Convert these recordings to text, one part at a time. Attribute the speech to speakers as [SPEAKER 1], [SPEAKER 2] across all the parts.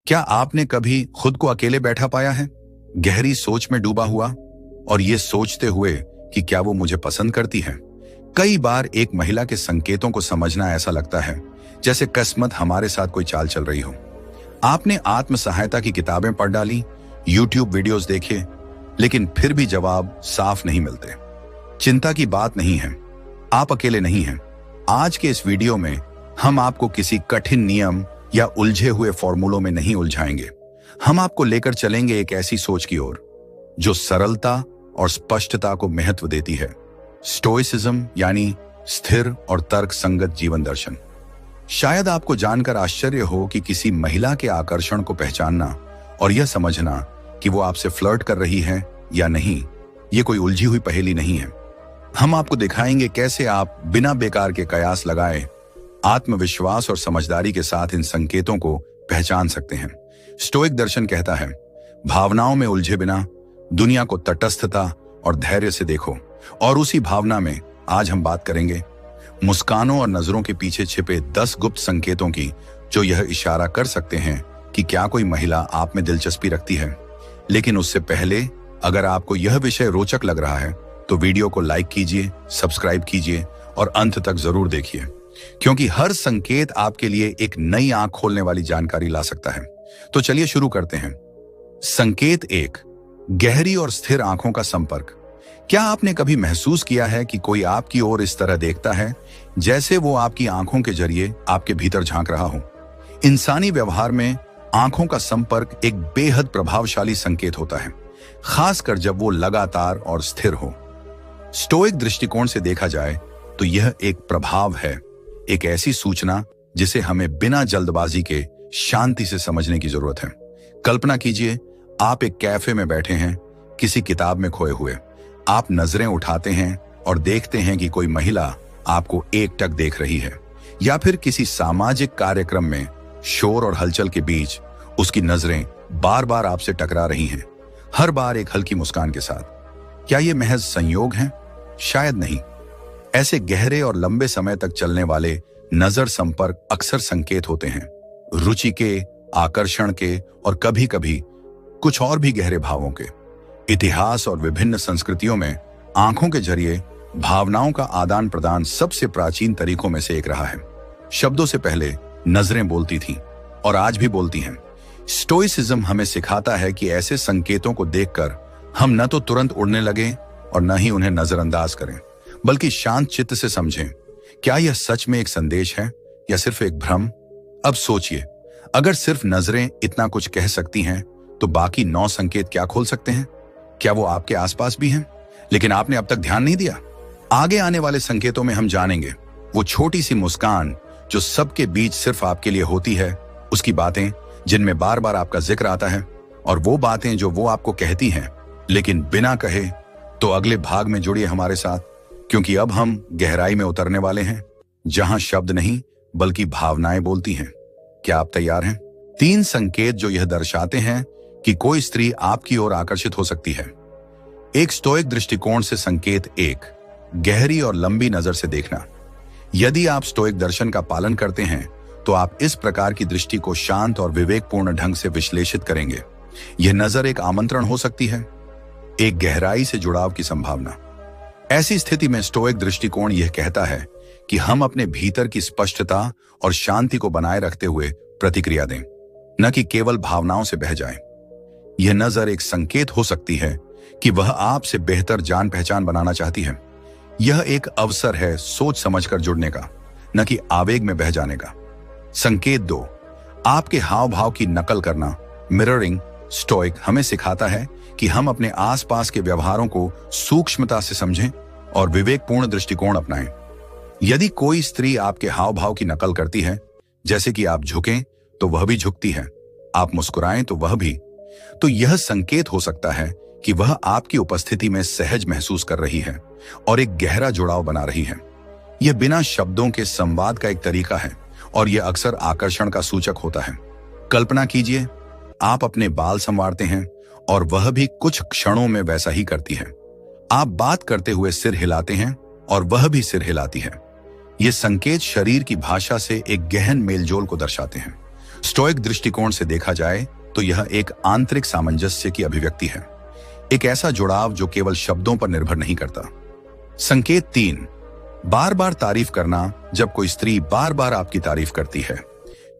[SPEAKER 1] क्या आपने कभी खुद को अकेले बैठा पाया है, गहरी सोच में डूबा हुआ, और ये सोचते हुए कि क्या वो मुझे पसंद करती है? कई बार एक महिला के संकेतों को समझना ऐसा लगता है जैसे किस्मत हमारे साथ कोई चाल चल रही हो। आपने आत्म सहायता की किताबें पढ़ डाली, यूट्यूब वीडियोस देखे, लेकिन फिर भी जवाब साफ नहीं मिलते। चिंता की बात नहीं है, आप अकेले नहीं हैं। आज के इस वीडियो में हम आपको किसी कठिन नियम या उलझे हुए फॉर्मूलों में नहीं उलझाएंगे। हम आपको लेकर चलेंगे एक ऐसी सोच की ओर जो सरलता और स्पष्टता को महत्व देती है। स्टोइसिज्म यानी स्थिर और तर्क संगत जीवन दर्शन। शायद आपको जानकर आश्चर्य हो कि किसी महिला के आकर्षण को पहचानना और यह समझना कि वो आपसे फ्लर्ट कर रही है या नहीं, ये कोई उलझी हुई पहेली नहीं है। हम आपको दिखाएंगे कैसे आप बिना बेकार के कयास लगाए आत्मविश्वास और समझदारी के साथ इन संकेतों को पहचान सकते हैं। स्टोइक दर्शन कहता है, भावनाओं में उलझे बिना दुनिया को तटस्थता और धैर्य से देखो। और उसी भावना में आज हम बात करेंगे मुस्कानों और नजरों के पीछे छिपे 10 गुप्त संकेतों की, जो यह इशारा कर सकते हैं कि क्या कोई महिला आप में दिलचस्पी रखती है। लेकिन उससे पहले, अगर आपको यह विषय रोचक लग रहा है तो वीडियो को लाइक कीजिए, सब्सक्राइब कीजिए और अंत तक जरूर देखिए, क्योंकि हर संकेत आपके लिए एक नई आंख खोलने वाली जानकारी ला सकता है। तो चलिए शुरू करते हैं। संकेत 1, गहरी और स्थिर आंखों का संपर्क। क्या आपने कभी महसूस किया है कि कोई आपकी ओर इस तरह देखता है जैसे वो आपकी आंखों के जरिए आपके भीतर झांक रहा हो? इंसानी व्यवहार में आंखों का संपर्क एक बेहद प्रभावशाली संकेत होता है, खासकर जब वो लगातार और स्थिर हो। स्टोइक दृष्टिकोण से देखा जाए तो यह एक प्रभाव है, एक ऐसी सूचना जिसे हमें बिना जल्दबाजी के शांति से समझने की जरूरत है। कल्पना कीजिए, आप एक कैफे में बैठे हैं, किसी किताब में खोए हुए। आप नजरें उठाते हैं और देखते हैं कि कोई महिला आपको एकटक देख रही है, या फिर किसी सामाजिक कार्यक्रम में शोर और हलचल के बीच उसकी नजरें बार बार आपसे टकरा रही हैं, हर बार एक हल्की मुस्कान के साथ। क्या यह महज संयोग है? शायद नहीं। ऐसे गहरे और लंबे समय तक चलने वाले नजर संपर्क अक्सर संकेत होते हैं रुचि के, आकर्षण के और कभी कभी कुछ और भी गहरे भावों के। इतिहास और विभिन्न संस्कृतियों में आंखों के जरिए भावनाओं का आदान प्रदान सबसे प्राचीन तरीकों में से एक रहा है। शब्दों से पहले नजरें बोलती थीं और आज भी बोलती हैं। स्टोइसिज्म हमें सिखाता है कि ऐसे संकेतों को देखकर हम न तो तुरंत उड़ने लगे और न ही उन्हें नजरअंदाज करें, बल्कि शांत चित्त से समझें, क्या यह सच में एक संदेश है या सिर्फ एक भ्रम? अब सोचिए, अगर सिर्फ नजरें इतना कुछ कह सकती हैं तो बाकी 9 संकेत क्या खोल सकते हैं? क्या वो आपके आसपास भी हैं, लेकिन आपने अब तक ध्यान नहीं दिया? आगे आने वाले संकेतों में हम जानेंगे वो छोटी सी मुस्कान जो सबके बीच सिर्फ आपके लिए होती है, उसकी बातें जिनमें बार बार आपका जिक्र आता है, और वो बातें जो वो आपको कहती हैं लेकिन बिना कहे। तो अगले भाग में जुड़िए हमारे साथ, क्योंकि अब हम गहराई में उतरने वाले हैं, जहां शब्द नहीं बल्कि भावनाएं बोलती हैं। क्या आप तैयार हैं? 3 संकेत जो यह दर्शाते हैं कि कोई स्त्री आपकी ओर आकर्षित हो सकती है। एक स्टोइक दृष्टिकोण से संकेत 1, गहरी और लंबी नजर से देखना। यदि आप स्टोइक दर्शन का पालन करते हैं तो आप इस प्रकार की दृष्टि को शांत और विवेकपूर्ण ढंग से विश्लेषित करेंगे। यह नजर एक आमंत्रण हो सकती है, एक गहराई से जुड़ाव की संभावना। ऐसी स्थिति में स्टोइक दृष्टिकोण यह कहता है कि हम अपने भीतर की स्पष्टता और शांति को बनाए रखते हुए प्रतिक्रिया दें, न कि केवल भावनाओं से बह जाएं। यह नजर एक संकेत हो सकती है कि वह आपसे बेहतर जान पहचान बनाना चाहती है। यह एक अवसर है सोच समझकर जुड़ने का, न कि आवेग में बह जाने का। संकेत 2, आपके हाव भाव की नकल करना, मिररिंग। स्टोइक हमें सिखाता है कि हम अपने आसपास के व्यवहारों को सूक्ष्मता से समझें और विवेकपूर्ण दृष्टिकोण अपनाएं। यदि कोई स्त्री आपके हाव भाव की नकल करती है, जैसे कि आप झुकें तो वह भी झुकती है, आप मुस्कुराएं तो वह भी, तो यह संकेत हो सकता है कि वह आपकी उपस्थिति में सहज महसूस कर रही है और एक गहरा जुड़ाव बना रही है। यह बिना शब्दों के संवाद का एक तरीका है और यह अक्सर आकर्षण का सूचक होता है। कल्पना कीजिए, आप अपने बाल संवारते हैं और वह भी कुछ क्षणों में वैसा ही करती है। आप बात करते हुए सिर हिलाते हैं और वह भी सिर हिलाती है। ये संकेत शरीर की भाषा से एक गहन मेलजोल को दर्शाते हैं। स्टोइक दृष्टिकोण से देखा जाए तो यह एक आंतरिक सामंजस्य की अभिव्यक्ति है, एक ऐसा जुड़ाव जो केवल शब्दों पर निर्भर नहीं करता। संकेत 3, बार बार तारीफ करना। जब कोई स्त्री बार बार आपकी तारीफ करती है,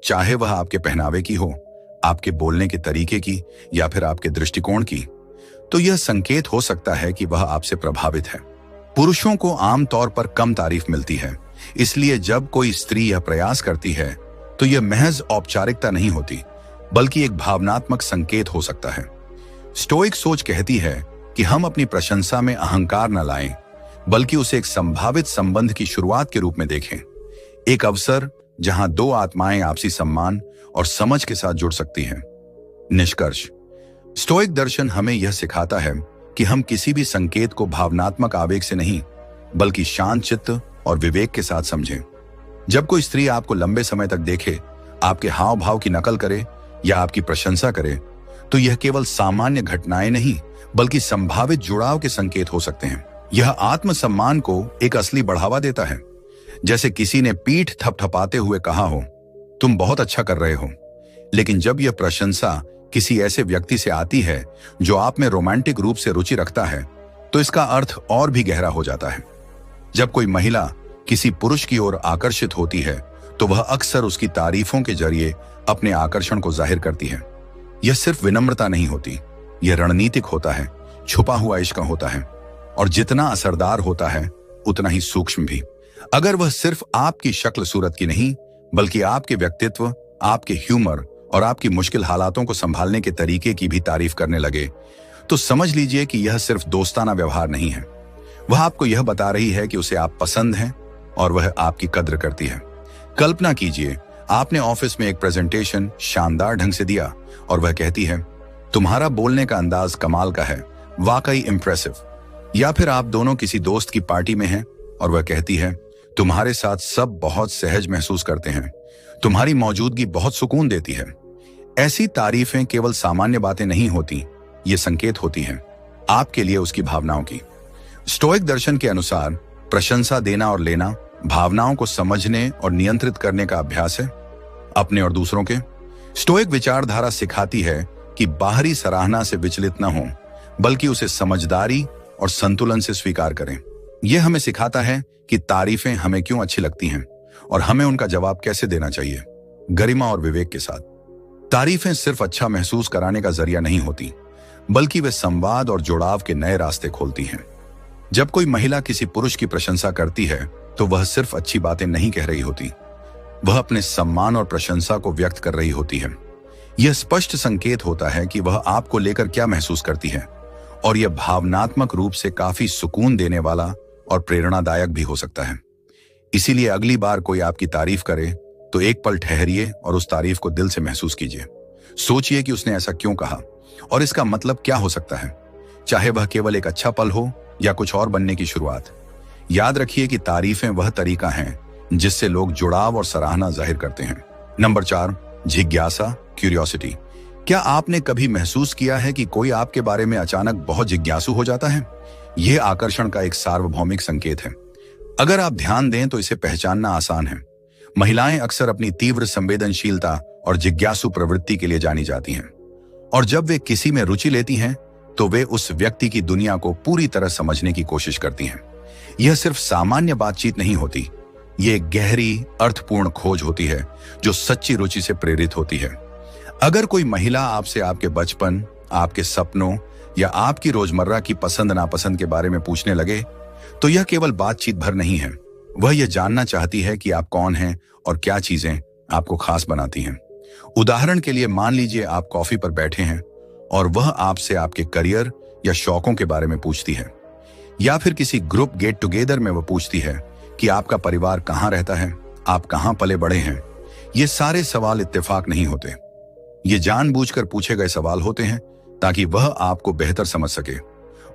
[SPEAKER 1] चाहे वह आपके पहनावे की हो, आपके बोलने के तरीके की या फिर आपके दृष्टिकोण की, तो यह संकेत हो सकता है कि वह आपसे प्रभावित है। पुरुषों को आमतौर पर कम तारीफ मिलती है, इसलिए जब कोई स्त्री यह प्रयास करती है तो यह महज औपचारिकता नहीं होती, बल्कि एक भावनात्मक संकेत हो सकता है। स्टोइक सोच कहती है कि हम अपनी प्रशंसा में अहंकार न लाएं, बल्कि उसे एक संभावित संबंध की शुरुआत के रूप में देखें, एक अवसर जहां दो आत्माएं आपसी सम्मान और समझ के साथ जुड़ सकती हैं। निष्कर्ष, स्टोइक दर्शन हमें यह सिखाता है कि हम किसी भी संकेत को भावनात्मक आवेग से नहीं, बल्कि शांत चित्त और विवेक के साथ समझें। जब कोई स्त्री आपको लंबे समय तक देखे, आपके हाव भाव की नकल करे या आपकी प्रशंसा करे, तो यह केवल सामान्य घटनाएं नहीं, बल्कि संभावित जुड़ाव के संकेत हो सकते हैं। यह आत्मसम्मान को एक असली बढ़ावा देता है। जैसे किसी ने पीठ थपथपाते हुए कहा हो, तुम बहुत अच्छा कर रहे हो। लेकिन जब यह प्रशंसा किसी ऐसे व्यक्ति से आती है जो आप में रोमांटिक रूप से रुचि रखता है, तो इसका अर्थ और भी गहरा हो जाता है। जब कोई महिला किसी पुरुष की ओर आकर्षित होती है, तो वह अक्सर उसकी तारीफों के जरिए अपने आकर्षण को जाहिर करती है। यह सिर्फ विनम्रता नहीं होती, यह रणनीतिक होता है, छुपा हुआ इश्क होता है, और जितना असरदार होता है उतना ही सूक्ष्म भी। अगर वह सिर्फ आपकी शक्ल सूरत की नहीं, बल्कि आपके व्यक्तित्व, आपके ह्यूमर और आपकी मुश्किल हालातों को संभालने के तरीके की भी तारीफ करने लगे, तो समझ लीजिए कि यह सिर्फ दोस्ताना व्यवहार नहीं है। वह आपको यह बता रही है कि उसे आप पसंद हैं और वह आपकी कद्र करती है। कल्पना कीजिए, आपने ऑफिस में एक प्रेजेंटेशन शानदार ढंग से दिया और वह कहती है, तुम्हारा बोलने का अंदाज कमाल का है, वाकई इंप्रेसिव। या फिर आप दोनों किसी दोस्त की पार्टी में हैं और वह कहती है, तुम्हारे साथ सब बहुत सहज महसूस करते हैं, तुम्हारी मौजूदगी बहुत सुकून देती है। ऐसी तारीफें केवल सामान्य बातें नहीं होती, ये संकेत होती हैं आपके लिए उसकी भावनाओं की। स्टोइक दर्शन के अनुसार प्रशंसा देना और लेना भावनाओं को समझने और नियंत्रित करने का अभ्यास है, अपने और दूसरों के। स्टोइक विचारधारा सिखाती है कि बाहरी सराहना से विचलित न हो, बल्कि उसे समझदारी और संतुलन से स्वीकार करें। यह हमें सिखाता है कि तारीफें हमें क्यों अच्छी लगती हैं और हमें उनका जवाब कैसे देना चाहिए, गरिमा और विवेक के साथ। तारीफें सिर्फ अच्छा महसूस कराने का जरिया नहीं होती, बल्कि वे संवाद और जुड़ाव के नए रास्ते खोलती हैं। जब कोई महिला किसी पुरुष की प्रशंसा करती है, तो वह सिर्फ अच्छी बातें नहीं कह रही होती, वह अपने सम्मान और प्रशंसा को व्यक्त कर रही होती है। यह स्पष्ट संकेत होता है कि वह आपको लेकर क्या महसूस करती है, और यह भावनात्मक रूप से काफी सुकून देने वाला और प्रेरणादायक भी हो सकता है। इसीलिए अगली बार कोई आपकी तारीफ करे तो एक पल ठहरिए और उस तारीफ को दिल से महसूस कीजिए। सोचिए कि उसने ऐसा क्यों कहा और इसका मतलब क्या हो सकता है, चाहे वह केवल एक अच्छा पल हो या कुछ और बनने की शुरुआत। याद रखिए कि तारीफें वह तरीका है जिससे लोग जुड़ाव और सराहना जाहिर करते हैं। नंबर 4, जिज्ञासा, क्यूरियोसिटी। क्या आपने कभी महसूस किया है कि कोई आपके बारे में अचानक बहुत जिज्ञासु हो जाता है? यह आकर्षण का एक सार्वभौमिक संकेत है। अगर आप ध्यान दें तो इसे पहचानना आसान है। महिलाएं अक्सर अपनी तीव्र संवेदनशीलता और जिज्ञासु प्रवृत्ति के लिए जानी जाती हैं, और जब वे किसी में रुचि लेती हैं तो वे उस व्यक्ति की दुनिया को पूरी तरह समझने की कोशिश करती हैं। यह सिर्फ सामान्य बातचीत नहीं होती, यह एक गहरी, अर्थपूर्ण खोज होती है जो सच्ची रुचि से प्रेरित होती है। अगर कोई महिला आपसे आपके बचपन, आपके सपनों या आपकी रोजमर्रा की पसंद नापसंद के बारे में पूछने लगे, तो यह केवल बातचीत भर नहीं है। वह यह जानना चाहती है कि आप कौन हैं और क्या चीजें आपको खास बनाती हैं। उदाहरण के लिए, मान लीजिए आप कॉफी पर बैठे हैं और वह आपसे आपके करियर या शौकों के बारे में पूछती है, या फिर किसी ग्रुप गेट टुगेदर में वह पूछती है कि आपका परिवार कहाँ रहता है, आप कहाँ पले बड़े हैं। ये सारे सवाल इत्तेफाक नहीं होते, ये जानबूझकर पूछे गए सवाल होते हैं ताकि वह आपको बेहतर समझ सके।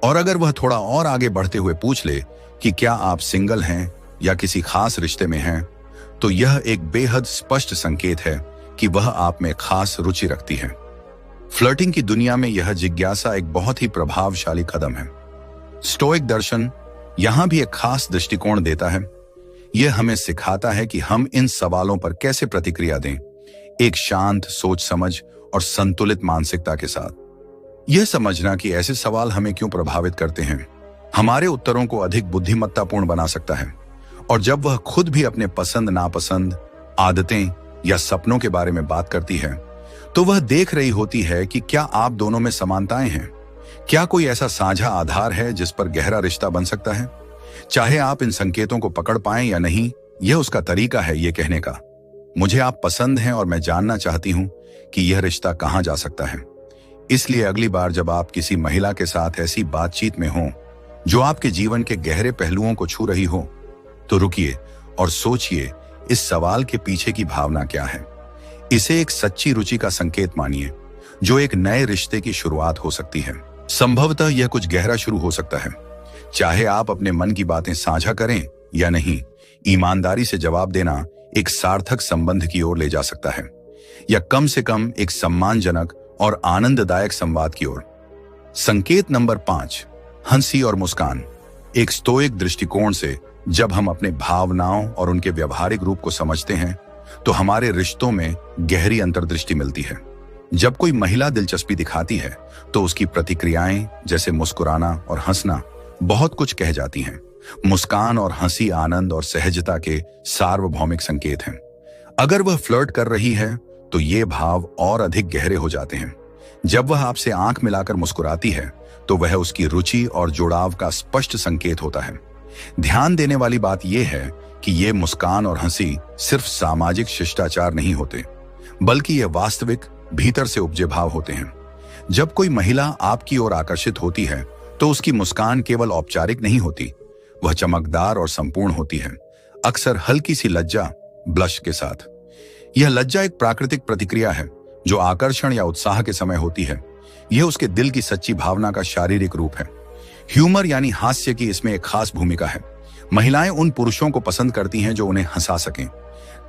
[SPEAKER 1] और अगर वह थोड़ा और आगे बढ़ते हुए पूछ ले कि क्या आप सिंगल हैं या किसी खास रिश्ते में हैं, तो यह एक बेहद स्पष्ट संकेत है कि वह आप में खास रुचि रखती है। फ्लर्टिंग की दुनिया में यह जिज्ञासा एक बहुत ही प्रभावशाली कदम है। स्टोइक दर्शन यहां भी एक खास दृष्टिकोण देता है। यह हमें सिखाता है कि हम इन सवालों पर कैसे प्रतिक्रिया दें, एक शांत सोच समझ और संतुलित मानसिकता के साथ। यह समझना कि ऐसे सवाल हमें क्यों प्रभावित करते हैं, हमारे उत्तरों को अधिक बुद्धिमत्तापूर्ण बना सकता है। और जब वह खुद भी अपने पसंद नापसंद, आदतें या सपनों के बारे में बात करती है, तो वह देख रही होती है कि क्या आप दोनों में समानताएं हैं, क्या कोई ऐसा साझा आधार है जिस पर गहरा रिश्ता बन सकता है। चाहे आप इन संकेतों को पकड़ पाएं या नहीं, यह उसका तरीका है ये कहने का, मुझे आप पसंद हैं और मैं जानना चाहती हूं कि यह रिश्ता कहां जा सकता है। इसलिए अगली बार जब आप किसी महिला के साथ ऐसी बातचीत में हों जो आपके जीवन के गहरे पहलुओं को छू रही हो, तो रुकिए और सोचिए इस सवाल के पीछे की भावना क्या है। इसे एक सच्ची रुचि का संकेत मानिए, जो एक नए रिश्ते की शुरुआत हो सकती है। संभवतः यह कुछ गहरा शुरू हो सकता है। चाहे आप अपने मन की बातें साझा करें या नहीं, ईमानदारी से जवाब देना एक सार्थक संबंध की ओर ले जा सकता है, या कम से कम एक सम्मानजनक और आनंददायक संवाद की ओर। संकेत नंबर 5, हंसी और मुस्कान। एक स्टोइक दृष्टिकोण से जब हम अपने भावनाओं और उनके व्यवहारिक रूप को समझते हैं, तो हमारे रिश्तों में गहरी अंतर्दृष्टि मिलती है। जब कोई महिला दिलचस्पी दिखाती है, तो उसकी प्रतिक्रियाएं जैसे मुस्कुराना और हंसना बहुत कुछ कह जाती हैं। मुस्कान और हंसी आनंद और सहजता के सार्वभौमिक संकेत हैं। अगर वह फ्लर्ट कर रही है, तो ये भाव और अधिक गहरे हो जाते हैं। जब वह आपसे आंख मिलाकर मुस्कुराती है, तो वह उसकी रुचि और जुड़ाव का स्पष्ट संकेत होता है। ध्यान देने वाली बात यह है कि ये मुस्कान और हंसी सिर्फ सामाजिक शिष्टाचार नहीं होते, बल्कि ये वास्तविक भीतर से उपजे भाव होते हैं। जब कोई महिला आपकी ओर आकर्षित होती है, तो उसकी मुस्कान केवल औपचारिक नहीं होती, वह चमकदार और संपूर्ण होती है, अक्सर हल्की सी लज्जा, ब्लश के साथ। यह लज्जा एक प्राकृतिक प्रतिक्रिया है जो आकर्षण या उत्साह के समय होती है। यह उसके दिल की सच्ची भावना का शारीरिक रूप है। ह्यूमर यानी हास्य की इसमें एक खास भूमिका है। महिलाएं उन पुरुषों को पसंद करती हैं जो उन्हें हंसा सकें।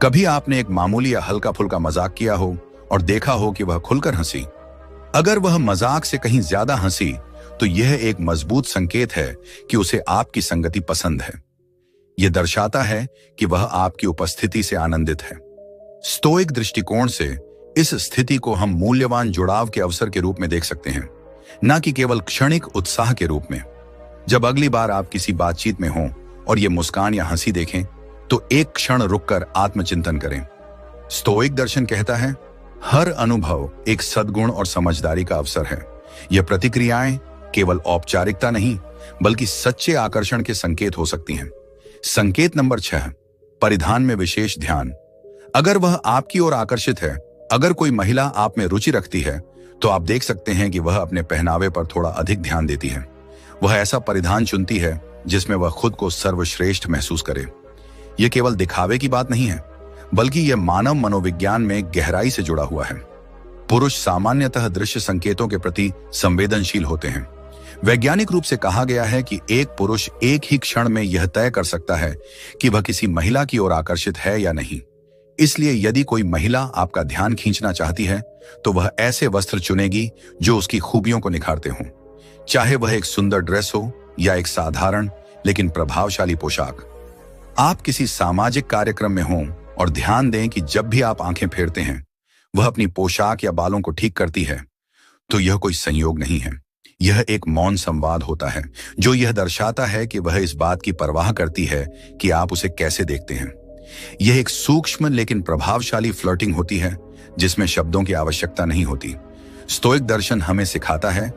[SPEAKER 1] कभी आपने एक मामूली या हल्का फुल्का मजाक किया हो और देखा हो कि वह खुलकर हंसी। अगर वह मजाक से कहीं ज्यादा हंसी, तो यह एक मजबूत संकेत है कि उसे आपकी संगति पसंद है। यह दर्शाता है कि वह आपकी उपस्थिति से आनंदित है। स्टोइक दृष्टिकोण से इस स्थिति को हम मूल्यवान जुड़ाव के अवसर के रूप में देख सकते हैं, न कि केवल क्षणिक उत्साह के रूप में। जब अगली बार आप किसी बातचीत में हों और ये मुस्कान या हंसी देखें, तो एक क्षण रुककर आत्मचिंतन करें। स्टोइक दर्शन कहता है, हर अनुभव एक सद्गुण और समझदारी का अवसर है। यह प्रतिक्रियाएं केवल औपचारिकता नहीं, बल्कि सच्चे आकर्षण के संकेत हो सकती हैं। संकेत नंबर 6, परिधान में विशेष ध्यान। अगर वह आपकी ओर आकर्षित है, अगर कोई महिला आप में रुचि रखती है, तो आप देख सकते हैं कि वह अपने पहनावे पर थोड़ा अधिक ध्यान देती है। वह ऐसा परिधान चुनती है जिसमें वह खुद को सर्वश्रेष्ठ महसूस करे। यह केवल दिखावे की बात नहीं है, बल्कि यह मानव मनोविज्ञान में गहराई से जुड़ा हुआ है। पुरुष सामान्यतः दृश्य संकेतों के प्रति संवेदनशील होते हैं। वैज्ञानिक रूप से कहा गया है कि एक पुरुष एक ही क्षण में यह तय कर सकता है कि वह किसी महिला की ओर आकर्षित है या नहीं। इसलिए यदि कोई महिला आपका ध्यान खींचना चाहती है, तो वह ऐसे वस्त्र चुनेगी जो उसकी खूबियों को निखारते हों। चाहे वह एक सुंदर ड्रेस हो या एक साधारण लेकिन प्रभावशाली पोशाक। आप किसी सामाजिक कार्यक्रम में हों और ध्यान दें कि जब भी आप आंखें फेरते हैं, वह अपनी पोशाक या बालों को ठीक करती है, तो यह कोई संयोग नहीं है। यह एक मौन संवाद होता है जो यह दर्शाता है कि वह इस बात की परवाह करती है कि आप उसे कैसे देखते हैं। यह एक सूक्ष्म लेकिन प्रभावशाली फ्लर्टिंग होती है जिसमें शब्दों की आवश्यकता नहीं होती। स्टोइक दर्शन हमें सिखाता है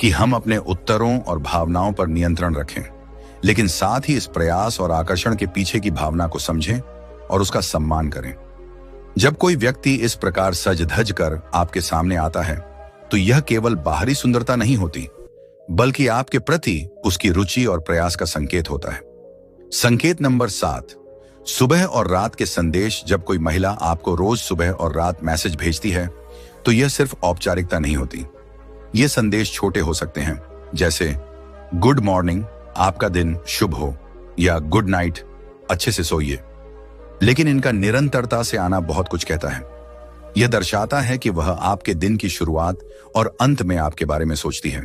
[SPEAKER 1] कि हम अपने उत्तरों और भावनाओं पर नियंत्रण रखें, लेकिन साथ ही इस प्रयास और आकर्षण के पीछे की भावना को समझें और उसका सम्मान करें। जब कोई व्यक्ति इस प्रकार सज धज कर आपके सामने आता है, तो यह केवल बाहरी सुंदरता नहीं होती, बल्कि आपके प्रति उसकी रुचि और प्रयास का संकेत होता है। संकेत नंबर 7, सुबह और रात के संदेश। जब कोई महिला आपको रोज सुबह और रात मैसेज भेजती है, तो यह सिर्फ औपचारिकता नहीं होती। ये संदेश छोटे हो सकते हैं, जैसे गुड मॉर्निंग, आपका दिन शुभ हो, या गुड नाइट, अच्छे से सोइए। लेकिन इनका निरंतरता से आना बहुत कुछ कहता है। यह दर्शाता है कि वह आपके दिन की शुरुआत और अंत में आपके बारे में सोचती है।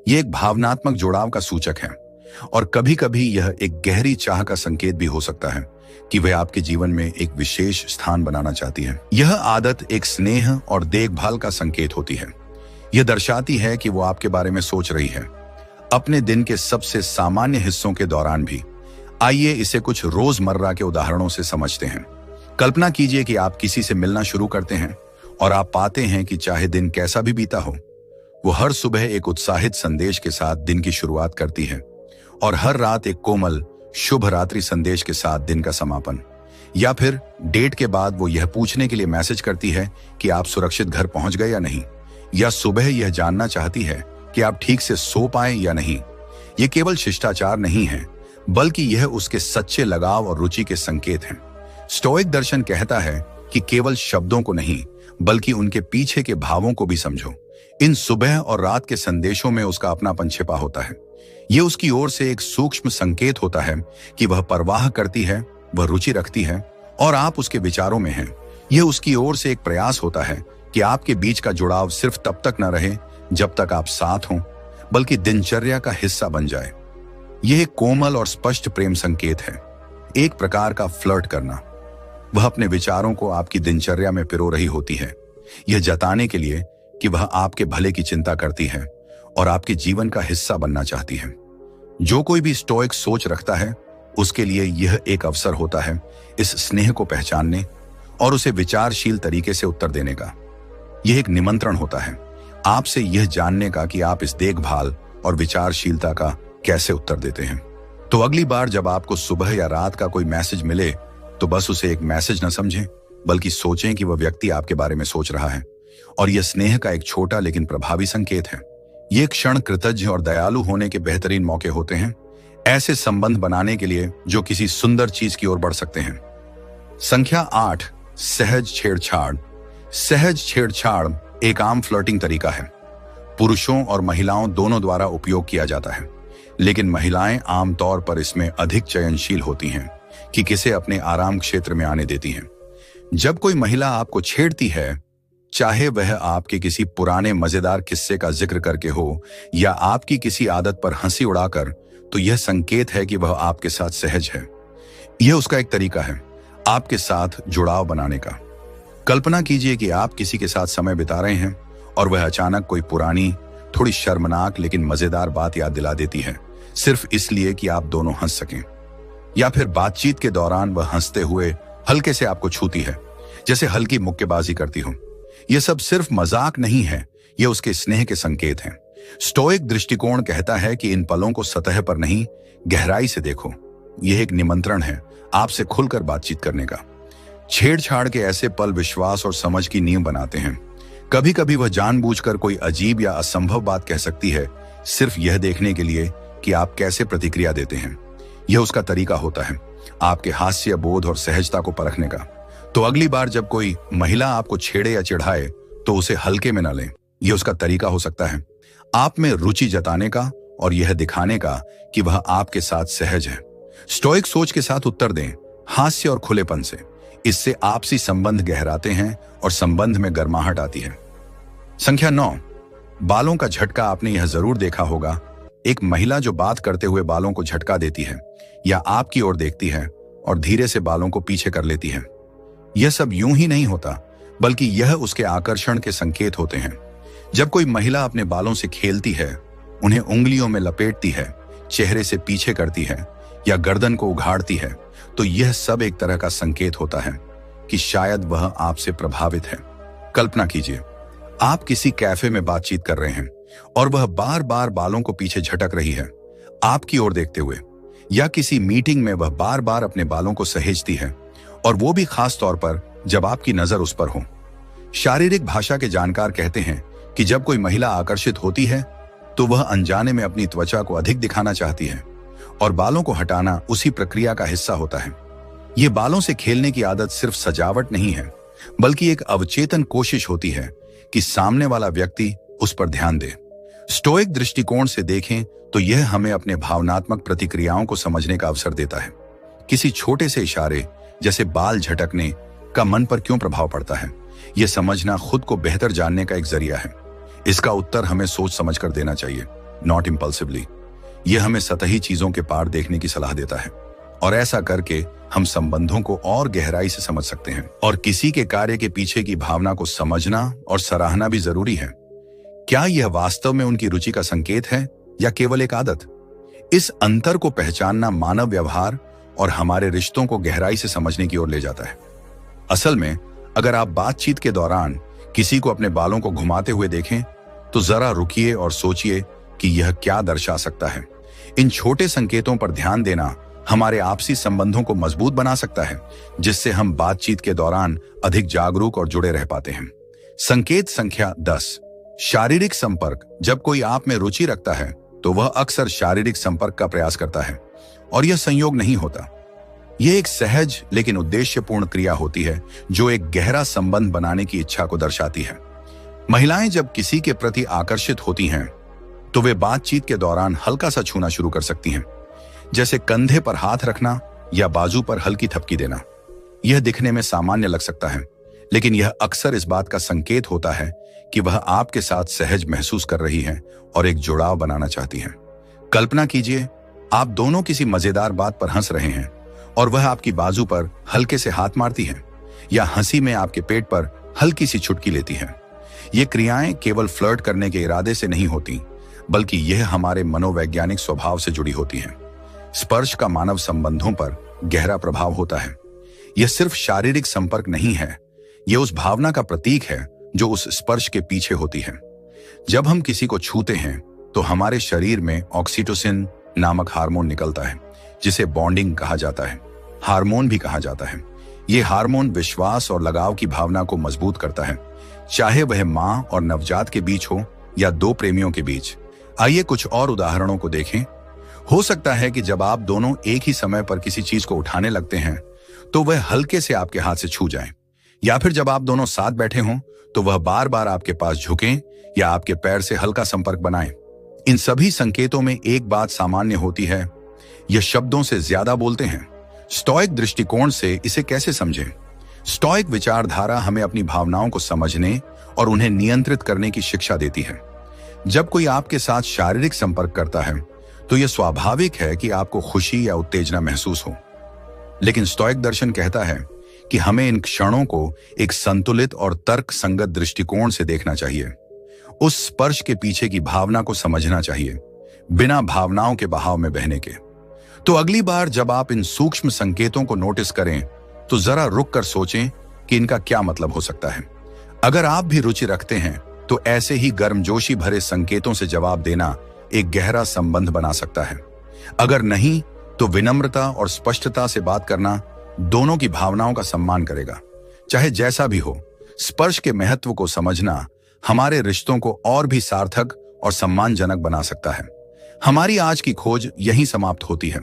[SPEAKER 1] यह एक भावनात्मक जुड़ाव का सूचक है। और कभी कभी यह एक गहरी चाह का संकेत भी हो सकता है कि वह आपके जीवन में एक विशेष स्थान बनाना चाहती है। यह आदत एक स्नेह और देखभाल का संकेत होती है। यह दर्शाती है कि वो आपके बारे में सोच रही है, अपने दिन के सबसे सामान्य हिस्सों के दौरान भी। आइए इसे कुछ रोजमर्रा के उदाहरणों से समझते हैं। कल्पना कीजिए कि आप किसी से मिलना शुरू करते हैं और आप पाते हैं कि चाहे दिन कैसा भी बीता हो, वो हर सुबह एक उत्साहित संदेश के साथ दिन की शुरुआत करती है और हर रात एक कोमल शुभ रात्रि संदेश के साथ दिन का समापन। या फिर डेट के बाद वो यह पूछने के लिए मैसेज करती है कि आप सुरक्षित घर पहुंच गए या नहीं, या सुबह यह जानना चाहती है कि आप ठीक से सो पाए या नहीं। ये केवल शिष्टाचार नहीं है, बल्कि यह उसके सच्चे लगाव और रुचि के संकेत हैं। स्टोइक दर्शन कहता है कि केवल शब्दों को नहीं, बल्कि उनके पीछे के भावों को भी समझो। इन सुबह और रात के संदेशों में उसका अपनापन छिपा होता है। यह उसकी ओर से एक सूक्ष्म संकेत होता है कि वह परवाह करती है, वह रुचि रखती है और आप उसके विचारों में हैं। यह उसकी ओर से एक प्रयास होता है कि आपके बीच का जुड़ाव सिर्फ तब तक न रहे जब तक आप साथ हों, बल्कि दिनचर्या का हिस्सा बन जाए। यह एक कोमल और स्पष्ट प्रेम संकेत है, एक प्रकार का फ्लर्ट करना। वह अपने विचारों को आपकी दिनचर्या में पिरो रही होती है, यह जताने के लिए कि वह आपके भले की चिंता करती है और आपके जीवन का हिस्सा बनना चाहती है। जो कोई भी स्टोइक सोच रखता है, उसके लिए यह एक अवसर होता है इस स्नेह को पहचानने और उसे विचारशील तरीके से उत्तर देने का। यह एक निमंत्रण होता है आपसे यह जानने का कि आप इस देखभाल और विचारशीलता का कैसे उत्तर देते हैं। तो अगली बार जब आपको सुबह या रात का कोई मैसेज मिले, तो बस उसे एक मैसेज न समझें, बल्कि सोचें कि वह व्यक्ति आपके बारे में सोच रहा है और यह स्नेह का एक छोटा लेकिन प्रभावी संकेत है। ये क्षण कृतज्ञ और दयालु होने के बेहतरीन मौके होते हैं, ऐसे संबंध बनाने के लिए जो किसी सुंदर चीज की ओर बढ़ सकते हैं। संख्या 8, सहज छेड़छाड़। सहज छेड़छाड़ एक आम फ्लर्टिंग तरीका है। पुरुषों और महिलाओं दोनों द्वारा उपयोग किया जाता है, लेकिन महिलाएं आमतौर पर इसमें अधिक चयनशील होती हैं कि किसे अपने आराम क्षेत्र में आने देती हैं। जब कोई महिला आपको छेड़ती है, चाहे वह आपके किसी पुराने मजेदार किस्से का जिक्र करके हो या आपकी किसी आदत पर हंसी उड़ाकर, तो यह संकेत है कि वह आपके साथ सहज है। यह उसका एक तरीका है आपके साथ जुड़ाव बनाने का। कल्पना कीजिए कि आप किसी के साथ समय बिता रहे हैं और वह अचानक कोई पुरानी, थोड़ी शर्मनाक लेकिन मजेदार बात याद दिला देती है, सिर्फ इसलिए कि आप दोनों हंस सकें। या फिर बातचीत के दौरान वह हंसते हुए हल्के से आपको छूती है, जैसे हल्की मुक्केबाजी करती हो। यह सब सिर्फ मजाक नहीं है, यह उसके स्नेह के संकेत हैं। स्टोइक दृष्टिकोण कहता है कि इन पलों को सतह पर नहीं, गहराई से देखो। यह एक निमंत्रण है आपसे खुलकर बातचीत करने का। छेड़छाड़ के ऐसे पल विश्वास और समझ की नींव बनाते हैं। कभी कभी वह जानबूझकर कोई अजीब या असंभव बात कह सकती है, सिर्फ यह देखने के लिए कि आप कैसे प्रतिक्रिया देते हैं। यह उसका तरीका होता है आपके हास्य बोध और सहजता को परखने का। तो अगली बार जब कोई महिला आपको छेड़े या चिढ़ाए, तो उसे हल्के में न लें। यह उसका तरीका हो सकता है आप में रुचि जताने का और यह दिखाने का कि वह आपके साथ सहज है। स्टोइक सोच के साथ उत्तर दें, हास्य और खुलेपन से। इससे आपसी संबंध गहराते हैं और संबंध में गर्माहट आती है। संख्या 9, बालों का झटका। आपने यह जरूर देखा होगा, एक महिला जो बात करते हुए बालों को झटका देती है या आपकी ओर देखती है और धीरे से बालों को पीछे कर लेती है। यह सब यूं ही नहीं होता, बल्कि यह उसके आकर्षण के संकेत होते हैं। जब कोई महिला अपने बालों से खेलती है, उन्हें उंगलियों में लपेटती है, चेहरे से पीछे करती है या गर्दन को उघाड़ती है, तो यह सब एक तरह का संकेत होता है कि शायद वह आपसे प्रभावित है। कल्पना कीजिए, आप किसी कैफे में बातचीत कर रहे हैं और वह बार बार बालों को पीछे झटक रही है आपकी ओर देखते हुए, या किसी मीटिंग में वह बार बार अपने बालों को सहेजती है, और वो भी खास तौर पर जब आपकी नजर उस पर हो। शारीरिक भाषा के जानकार कहते हैं कि जब कोई महिला आकर्षित होती है, तो वह अनजाने में अपनी त्वचा को अधिक दिखाना चाहती है और बालों को हटाना उसी प्रक्रिया का हिस्सा होता है। ये बालों से खेलने की आदत सिर्फ सजावट नहीं है, बल्कि एक अवचेतन कोशिश होती है कि सामने वाला व्यक्ति उस पर ध्यान दे। स्टोइक दृष्टिकोण से देखें तो यह हमें अपने भावनात्मक प्रतिक्रियाओं को समझने का अवसर देता है। किसी छोटे से इशारे जैसे बाल झटकने का मन पर क्यों प्रभाव पड़ता है, यह समझना खुद को बेहतर जानने का एक जरिया है। इसका उत्तर हमें सोच समझकर देना चाहिए, नॉट इम्पल्सिवली। यह हमें सतही चीजों के पार देखने की सलाह देता है और ऐसा करके हम संबंधों को और गहराई से समझ सकते हैं। और किसी के कार्य के पीछे की भावना को समझना और सराहना भी जरूरी है। क्या यह वास्तव में उनकी रुचि का संकेत है या केवल एक आदत? इस अंतर को पहचानना मानव व्यवहार और हमारे रिश्तों को गहराई से समझने की ओर ले जाता है। असल में अगर आप बातचीत के दौरान किसी को अपने बालों को घुमाते हुए देखें तो जरा रुकिए और सोचिए कि यह क्या दर्शा सकता है। इन छोटे संकेतों पर ध्यान देना हमारे आपसी संबंधों को मजबूत बना सकता है, जिससे हम बातचीत के दौरान अधिक जागरूक और जुड़े रह पाते हैं। संकेत संख्या 10, शारीरिक संपर्क। जब कोई आप में रुचि रखता है तो वह अक्सर शारीरिक संपर्क का प्रयास करता है और यह संयोग नहीं होता। यह एक सहज लेकिन उद्देश्यपूर्ण क्रिया होती है जो एक गहरा संबंध बनाने की इच्छा को दर्शाती है। महिलाएं जब किसी के प्रति आकर्षित होती हैं तो वे बातचीत के दौरान हल्का सा छूना शुरू कर सकती हैं, जैसे कंधे पर हाथ रखना या बाजू पर हल्की थपकी देना। यह दिखने में सामान्य लग सकता है, लेकिन यह अक्सर इस बात का संकेत होता है कि वह आपके साथ सहज महसूस कर रही हैं और एक जुड़ाव बनाना चाहती हैं। कल्पना कीजिए आप दोनों किसी मजेदार बात पर हंस रहे हैं और वह आपकी बाजू पर हल्के से हाथ मारती है या हंसी में आपके पेट पर हल्की सी चुटकी लेती है। ये क्रियाएं केवल फ्लर्ट करने के इरादे से नहीं होती, बल्कि यह हमारे मनोवैज्ञानिक स्वभाव से जुड़ी होती हैं। स्पर्श का मानव संबंधों पर गहरा प्रभाव होता है। यह सिर्फ शारीरिक संपर्क नहीं है, यह उस भावना का प्रतीक है जो उस स्पर्श के पीछे होती है। जब हम किसी को छूते हैं तो हमारे शरीर में ऑक्सीटोसिन नामक हार्मोन निकलता है, जिसे बॉन्डिंग कहा जाता है, हार्मोन भी कहा जाता है। यह हार्मोन विश्वास और लगाव की भावना को मजबूत करता है, चाहे वह मां और नवजात के बीच हो या दो प्रेमियों के बीच। आइए कुछ और उदाहरणों को देखें। हो सकता है कि जब आप दोनों एक ही समय पर किसी चीज को उठाने लगते हैं तो वह हल्के से आपके हाथ से छू जाए, या फिर जब आप दोनों साथ बैठे हों तो वह बार बार आपके पास झुकें या आपके पैर से हल्का संपर्क बनाएं। इन सभी संकेतों में एक बात सामान्य होती है, यह शब्दों से ज्यादा बोलते हैं। स्टोइक दृष्टिकोण से इसे कैसे समझें? स्टोइक विचारधारा हमें अपनी भावनाओं को समझने और उन्हें नियंत्रित करने की शिक्षा देती है। जब कोई आपके साथ शारीरिक संपर्क करता है तो यह स्वाभाविक है कि आपको खुशी या उत्तेजना महसूस हो, लेकिन स्टोइक दर्शन कहता है कि हमें इन क्षणों को एक संतुलित और तर्क संगत दृष्टिकोण से देखना चाहिए। उस स्पर्श के पीछे की भावना को समझना चाहिए, बिना भावनाओं के बहाव में बहने के। तो अगली बार जब आप इन सूक्ष्म संकेतों को नोटिस करें तो जरा रुक कर सोचें कि इनका क्या मतलब हो सकता है। अगर आप भी रुचि रखते हैं तो ऐसे ही गर्मजोशी भरे संकेतों से जवाब देना एक गहरा संबंध बना सकता है। अगर नहीं तो विनम्रता और स्पष्टता से बात करना दोनों की भावनाओं का सम्मान करेगा, चाहे जैसा भी हो। स्पर्श के महत्व को समझना हमारे रिश्तों को और भी सार्थक और सम्मानजनक बना सकता है। हमारी आज की खोज यहीं समाप्त होती है।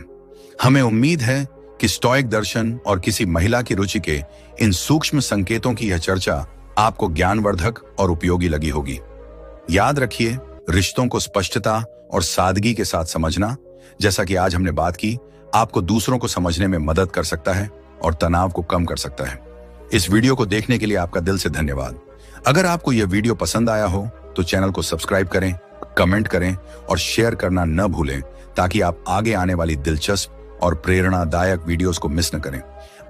[SPEAKER 1] हमें उम्मीद है कि स्टोइक दर्शन और किसी महिला की रुचि के इन सूक्ष्म संकेतों की यह चर्चा आपको ज्ञानवर्धक और उपयोगी लगी होगी। याद रखिए, रिश्तों को स्पष्टता और सादगी के साथ समझना, जैसा कि आज हमने बात की, आपको दूसरों को समझने में मदद कर सकता है और तनाव को कम कर सकता है। इस वीडियो को देखने के लिए आपका दिल से धन्यवाद। अगर आपको यह वीडियो पसंद आया हो तो चैनल को सब्सक्राइब करें, कमेंट करें और शेयर करना न भूलें, ताकि आप आगे आने वाली दिलचस्प और प्रेरणादायक वीडियोस को मिस न करें।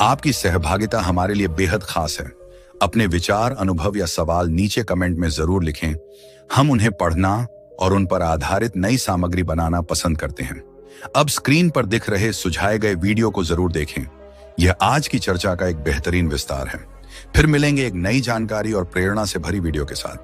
[SPEAKER 1] आपकी सहभागिता हमारे लिए बेहद खास है। अपने विचार, अनुभव या सवाल नीचे कमेंट में जरूर लिखें। हम उन्हें पढ़ना और उन पर आधारित नई सामग्री बनाना पसंद करते हैं। अब स्क्रीन पर दिख रहे सुझाए गए वीडियो को जरूर देखें। यह आज की चर्चा का एक बेहतरीन विस्तार है। फिर मिलेंगे एक नई जानकारी और प्रेरणा से भरी वीडियो के साथ।